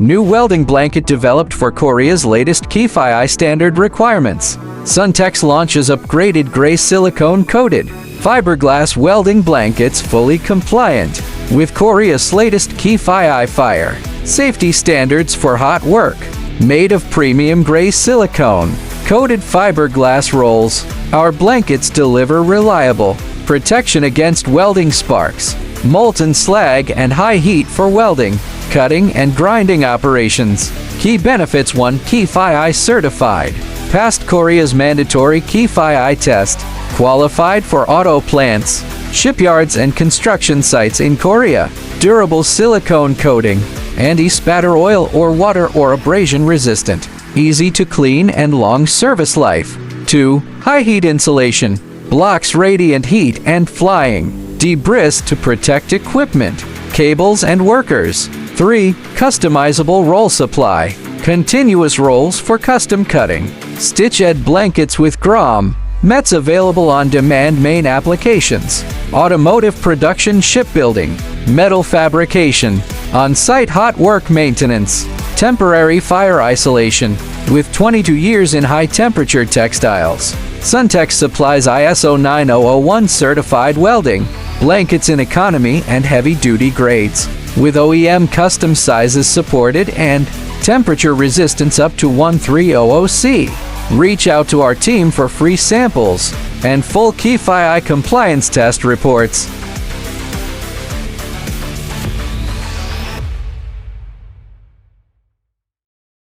New welding blanket developed for Korea's latest KFI standard requirements. Suntex launches upgraded gray silicone-coated fiberglass welding blankets fully compliant with Korea's latest KFI fire safety standards for hot work. Made of premium gray silicone coated fiberglass rolls, our blankets deliver reliable protection against welding sparks, molten slag, and high heat for welding, cutting, and grinding operations. Key benefits: 1. KFI certified. Passed Korea's mandatory KFI test. Qualified for auto plants, shipyards, and construction sites in Korea. Durable silicone coating. Anti-spatter, oil or water or abrasion resistant. Easy to clean and long service life. 2. High heat insulation. Blocks radiant heat and flying debris to protect equipment, cables, and workers. 3. Customizable roll supply. Continuous rolls for custom cutting. Stitch-ed blankets with GROM. METs available on demand. Main applications: automotive production, shipbuilding, metal fabrication, on-site hot work maintenance, temporary fire isolation, with 22 years in high-temperature textiles. Suntex supplies ISO 9001 certified welding blankets in economy and heavy-duty grades, with OEM custom sizes supported and temperature resistance up to 1300C. Reach out to our team for free samples and full KFI compliance test reports.